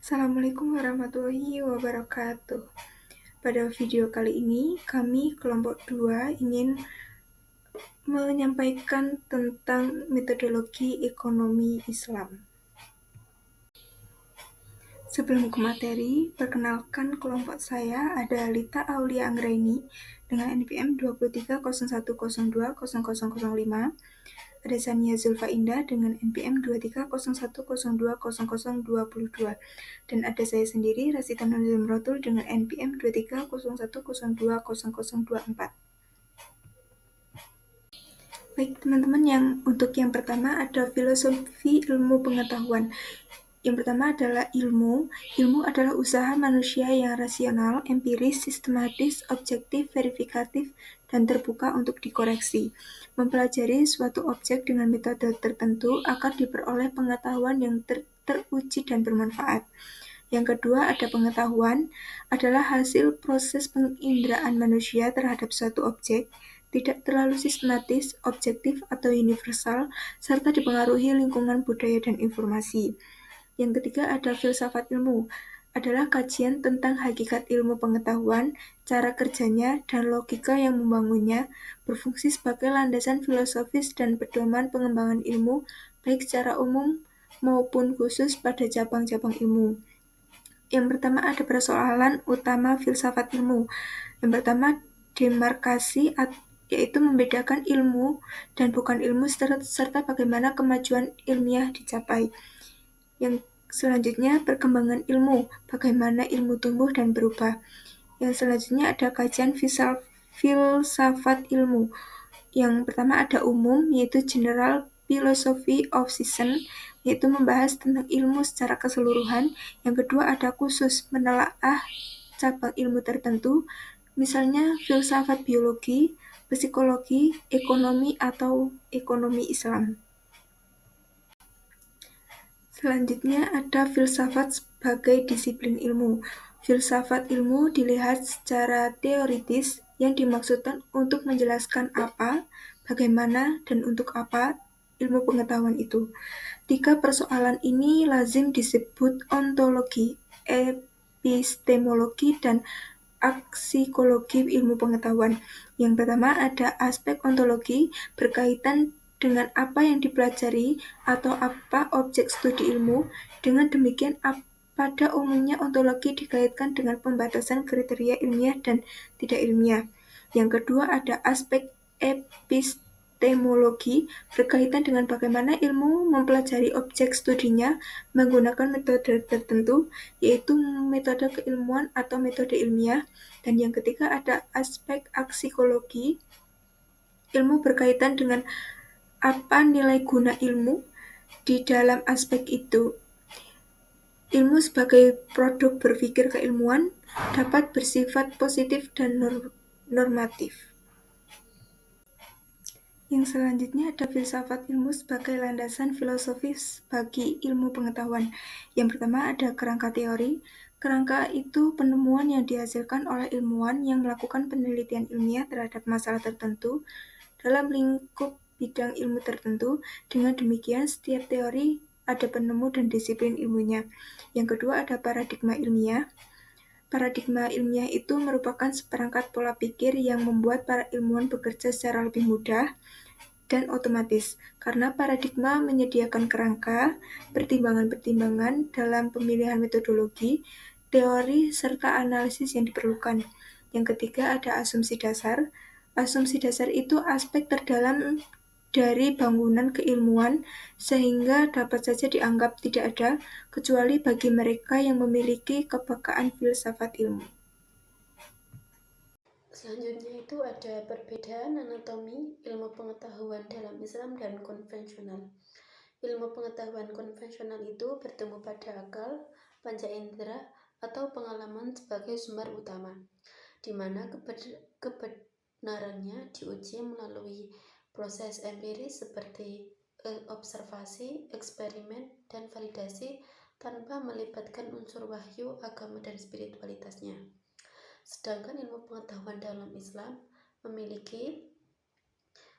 Assalamualaikum warahmatullahi wabarakatuh. Pada video kali ini, kami kelompok 2 ingin menyampaikan tentang metodologi ekonomi Islam. Sebelum ke materi, perkenalkan kelompok saya ada Lita Aulia Anggraini dengan NPM 2301020005, ada Sania Zulfa Indah dengan NPM 2301020022, dan ada saya sendiri, Rasita Nurul Mrotul dengan NPM 2301020024. Baik teman-teman, untuk yang pertama ada filosofi ilmu pengetahuan. Yang pertama adalah ilmu. Ilmu adalah usaha manusia yang rasional, empiris, sistematis, objektif, verifikatif, dan terbuka untuk dikoreksi. Mempelajari suatu objek dengan metode tertentu agar diperoleh pengetahuan yang teruji dan bermanfaat. Yang kedua ada pengetahuan, adalah hasil proses penginderaan manusia terhadap suatu objek, tidak terlalu sistematis, objektif, atau universal, serta dipengaruhi lingkungan budaya dan informasi. Yang ketiga ada filsafat ilmu, adalah kajian tentang hakikat ilmu pengetahuan, cara kerjanya, dan logika yang membangunnya, berfungsi sebagai landasan filosofis dan pedoman pengembangan ilmu, baik secara umum maupun khusus pada cabang-cabang ilmu. Yang pertama ada persoalan utama filsafat ilmu. Yang pertama demarkasi, yaitu membedakan ilmu dan bukan ilmu serta bagaimana kemajuan ilmiah dicapai. Yang selanjutnya perkembangan ilmu, bagaimana ilmu tumbuh dan berubah. Yang selanjutnya ada kajian filsafat ilmu. Yang pertama ada umum, yaitu general philosophy of science, yaitu membahas tentang ilmu secara keseluruhan. Yang kedua ada khusus, menelaah cabang ilmu tertentu, misalnya filsafat biologi, psikologi, ekonomi, atau ekonomi Islam. Selanjutnya ada filsafat sebagai disiplin ilmu. Filsafat ilmu dilihat secara teoritis yang dimaksudkan untuk menjelaskan apa, bagaimana, dan untuk apa ilmu pengetahuan itu. Tiga persoalan ini lazim disebut ontologi, epistemologi, dan aksikologi ilmu pengetahuan. Yang pertama ada aspek ontologi berkaitan dengan apa yang dipelajari atau apa objek studi ilmu. Dengan demikian, pada umumnya ontologi dikaitkan dengan pembatasan kriteria ilmiah dan tidak ilmiah. Yang kedua ada aspek epistemologi berkaitan dengan bagaimana ilmu mempelajari objek studinya menggunakan metode tertentu, yaitu metode keilmuan atau metode ilmiah. Dan yang ketiga ada aspek aksikologi, ilmu berkaitan dengan apa nilai guna ilmu di dalam aspek itu. Ilmu sebagai produk berpikir keilmuan dapat bersifat positif dan normatif. Yang selanjutnya ada filsafat ilmu sebagai landasan filosofis bagi ilmu pengetahuan. Yang pertama ada kerangka teori. Kerangka itu penemuan yang dihasilkan oleh ilmuwan yang melakukan penelitian ilmiah terhadap masalah tertentu dalam lingkup bidang ilmu tertentu. Dengan demikian, setiap teori ada penemu dan disiplin ilmunya. Yang kedua ada paradigma ilmiah. Paradigma ilmiah itu merupakan seperangkat pola pikir yang membuat para ilmuwan bekerja secara lebih mudah dan otomatis, karena paradigma menyediakan kerangka, pertimbangan-pertimbangan dalam pemilihan metodologi, teori, serta analisis yang diperlukan. Yang ketiga ada asumsi dasar. Asumsi dasar itu aspek terdalam dari bangunan keilmuan sehingga dapat saja dianggap tidak ada, kecuali bagi mereka yang memiliki kepekaan filsafat ilmu. Selanjutnya itu ada perbedaan anatomi ilmu pengetahuan dalam Islam dan konvensional. Ilmu pengetahuan konvensional itu bertemu pada akal, panca indera, atau pengalaman sebagai sumber utama, di mana kebenarannya diuji melalui proses empiris seperti observasi, eksperimen, dan validasi tanpa melibatkan unsur wahyu, agama, dan spiritualitasnya. Sedangkan ilmu pengetahuan dalam Islam memiliki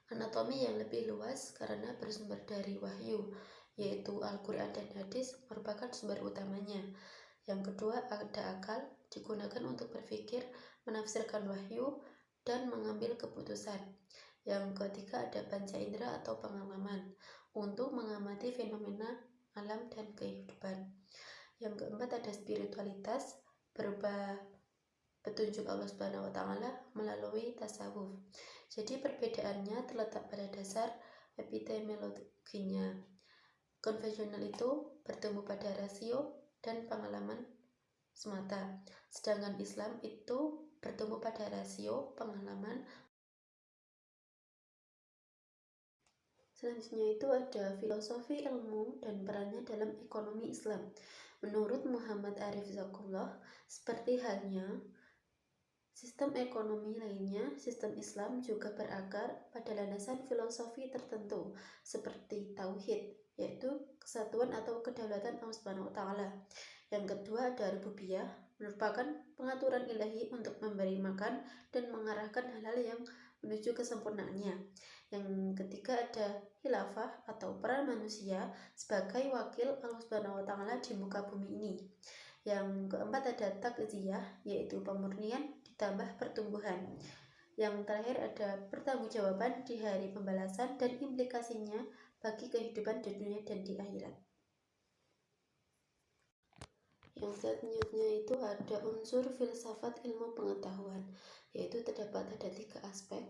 anatomi yang lebih luas karena bersumber dari wahyu, yaitu Al-Quran dan Hadis merupakan sumber utamanya, Yang kedua, ada akal, digunakan untuk berpikir, menafsirkan wahyu, dan mengambil keputusan. Yang ketiga, ada panca indera atau pengalaman, untuk mengamati fenomena alam dan kehidupan. Yang keempat, ada spiritualitas, berupa petunjuk Allah Subhanahu wa Ta'ala melalui tasawuf. Jadi perbedaannya terletak pada dasar epistemologinya. Konvensional itu bertumbuh pada rasio dan pengalaman semata, sedangkan Islam itu bertumbuh pada rasio, pengalaman. Selanjutnya itu ada filosofi ilmu dan perannya dalam ekonomi Islam. Menurut Muhammad Arif Zakullah, seperti halnya sistem ekonomi lainnya, sistem Islam juga berakar pada landasan filosofi tertentu, seperti tauhid, yaitu kesatuan atau kedaulatan Allah Subhanahu wa Ta'ala. Yang kedua ada rububiyah, merupakan pengaturan ilahi untuk memberi makan dan mengarahkan hal-hal yang menuju kesempurnaannya. Yang ketiga ada khilafah atau peran manusia sebagai wakil Allah Subhanahu wa Ta'ala di muka bumi ini. Yang keempat ada takziyah, yaitu pemurnian ditambah pertumbuhan. Yang terakhir ada pertanggungjawaban di hari pembalasan dan implikasinya bagi kehidupan di dunia dan di akhirat. Yang selanjutnya itu ada unsur filsafat ilmu pengetahuan, yaitu terdapat ada 3 aspek.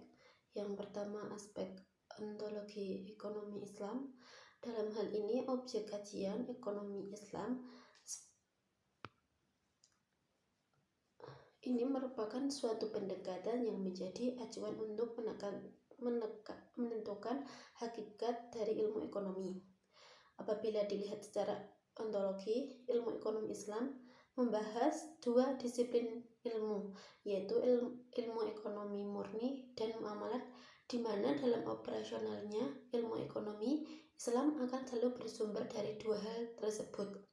Yang pertama aspek ontologi ekonomi Islam. Dalam hal ini objek kajian ekonomi Islam ini merupakan suatu pendekatan yang menjadi acuan untuk menentukan hakikat dari ilmu ekonomi. Apabila dilihat secara ontologi, ilmu ekonomi Islam membahas 2 disiplin ilmu, yaitu ilmu ekonomi murni dan muamalat, di mana dalam operasionalnya ilmu ekonomi Islam akan selalu bersumber dari 2 hal tersebut.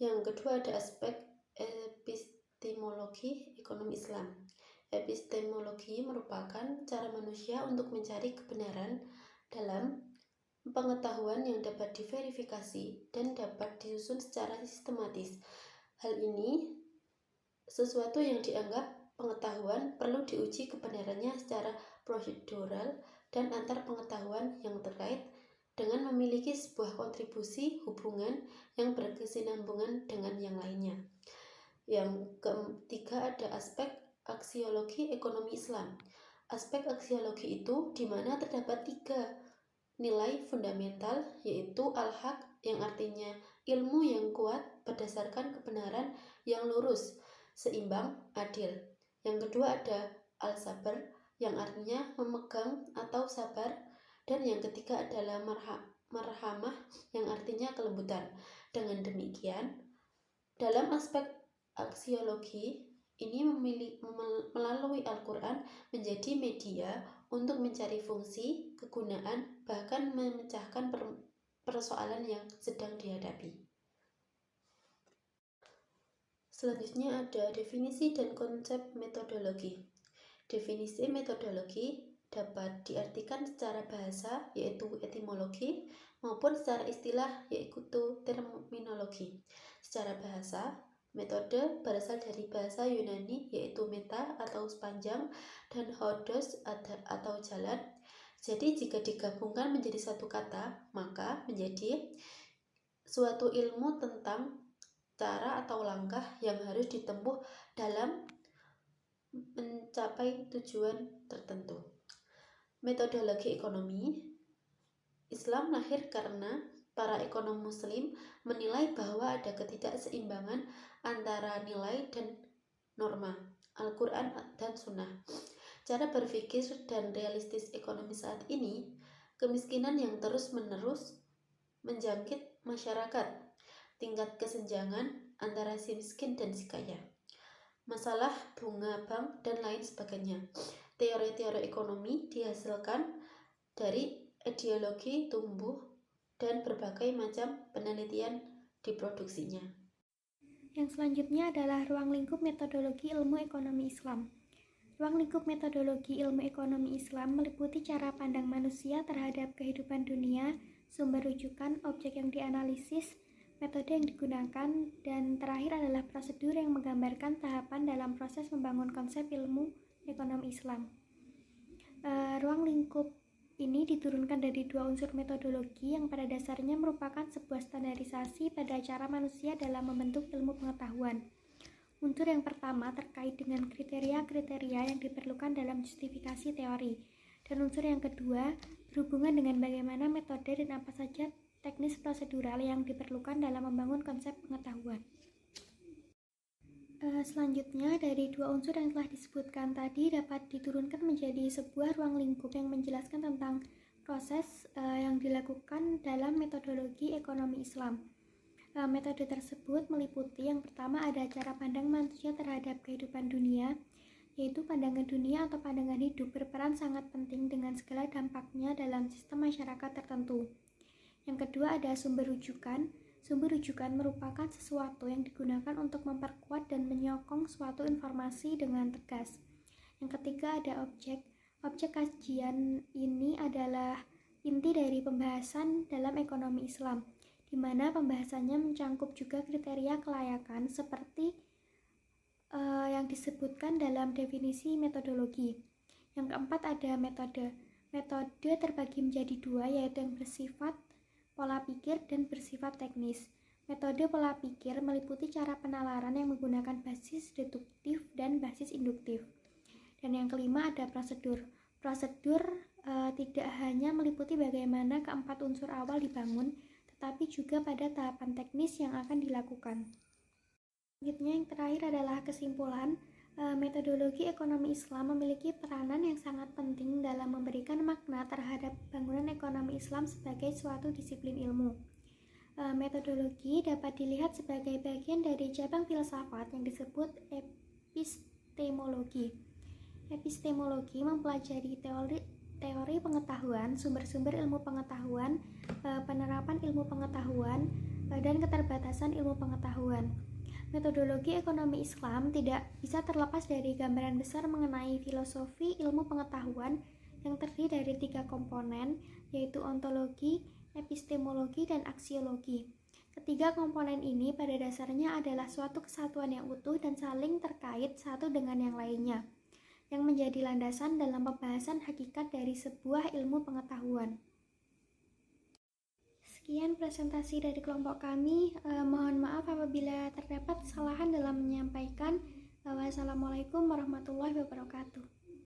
Yang kedua ada aspek epistemologi ekonomi Islam. Epistemologi merupakan cara manusia untuk mencari kebenaran dalam pengetahuan yang dapat diverifikasi dan dapat disusun secara sistematis. Hal ini sesuatu yang dianggap pengetahuan perlu diuji kebenarannya secara prosedural dan antar pengetahuan yang terkait dengan memiliki sebuah kontribusi hubungan yang berkesinambungan dengan yang lainnya. Yang ketiga ada aspek aksiologi ekonomi Islam. Aspek aksiologi itu di mana terdapat 3 nilai fundamental, yaitu al-haq yang artinya ilmu yang kuat berdasarkan kebenaran yang lurus, seimbang, adil. Yang kedua ada al-sabr yang artinya memegang atau sabar, dan yang ketiga adalah marhamah yang artinya kelembutan. Dengan demikian, dalam aspek aksiologi ini melalui Al-Quran menjadi media untuk mencari fungsi, kegunaan, bahkan memecahkan persoalan yang sedang dihadapi. Selanjutnya ada definisi dan konsep metodologi. Definisi metodologi dapat diartikan secara bahasa, yaitu etimologi, maupun secara istilah, yaitu terminologi. Secara bahasa, metode berasal dari bahasa Yunani, yaitu meta atau sepanjang dan hodos atau jalan. Jadi jika digabungkan menjadi satu kata, maka menjadi suatu ilmu tentang cara atau langkah yang harus ditempuh dalam mencapai tujuan tertentu. Metodologi ekonomi Islam lahir karena para ekonom muslim menilai bahwa ada ketidakseimbangan antara nilai dan norma, Al-Quran dan Sunnah. Cara berpikir dan realistis ekonomi saat ini, kemiskinan yang terus-menerus menjangkit masyarakat, tingkat kesenjangan antara si miskin dan si kaya, masalah bunga bank, dan lain sebagainya. Teori-teori ekonomi dihasilkan dari ideologi tumbuh dan berbagai macam penelitian diproduksinya. Yang selanjutnya adalah ruang lingkup metodologi ilmu ekonomi Islam. Ruang lingkup metodologi ilmu ekonomi Islam meliputi cara pandang manusia terhadap kehidupan dunia, sumber rujukan, objek yang dianalisis, metode yang digunakan, dan terakhir adalah prosedur yang menggambarkan tahapan dalam proses membangun konsep ilmu ekonomi Islam. Ruang lingkup ini diturunkan dari dua unsur metodologi yang pada dasarnya merupakan sebuah standarisasi pada cara manusia dalam membentuk ilmu pengetahuan. Unsur yang pertama terkait dengan kriteria-kriteria yang diperlukan dalam justifikasi teori, dan unsur yang kedua berhubungan dengan bagaimana metode dan apa saja teknis prosedural yang diperlukan dalam membangun konsep pengetahuan. Selanjutnya, dari dua unsur yang telah disebutkan tadi dapat diturunkan menjadi sebuah ruang lingkup yang menjelaskan tentang proses yang dilakukan dalam metodologi ekonomi Islam. Metode tersebut meliputi yang pertama ada cara pandang manusia terhadap kehidupan dunia, yaitu pandangan dunia atau pandangan hidup berperan sangat penting dengan segala dampaknya dalam sistem masyarakat tertentu. Yang kedua ada sumber rujukan. Sumber rujukan merupakan sesuatu yang digunakan untuk memperkuat dan menyokong suatu informasi dengan tegas. Yang ketiga ada objek. Objek kajian ini adalah inti dari pembahasan dalam ekonomi Islam, di mana pembahasannya mencangkup juga kriteria kelayakan seperti yang disebutkan dalam definisi metodologi. Yang keempat ada metode. Metode terbagi menjadi dua, yaitu yang bersifat pola pikir dan bersifat teknis. Metode pola pikir meliputi cara penalaran yang menggunakan basis deduktif dan basis induktif. Dan yang kelima ada prosedur. Prosedur tidak hanya meliputi bagaimana keempat unsur awal dibangun, tetapi juga pada tahapan teknis yang akan dilakukan. Selanjutnya yang terakhir adalah kesimpulan. Metodologi ekonomi Islam memiliki peranan yang sangat penting dalam memberikan makna terhadap bangunan ekonomi Islam sebagai suatu disiplin ilmu. Metodologi dapat dilihat sebagai bagian dari cabang filsafat yang disebut epistemologi. Epistemologi mempelajari teori pengetahuan, sumber-sumber ilmu pengetahuan, penerapan ilmu pengetahuan, dan keterbatasan ilmu pengetahuan. Metodologi ekonomi Islam tidak bisa terlepas dari gambaran besar mengenai filosofi ilmu pengetahuan yang terdiri dari tiga komponen, yaitu ontologi, epistemologi, dan aksiologi. Ketiga komponen ini pada dasarnya adalah suatu kesatuan yang utuh dan saling terkait satu dengan yang lainnya, yang menjadi landasan dalam pembahasan hakikat dari sebuah ilmu pengetahuan. Sekian presentasi dari kelompok kami. Mohon maaf apabila terdapat kesalahan dalam menyampaikan. Wassalamualaikum warahmatullahi wabarakatuh.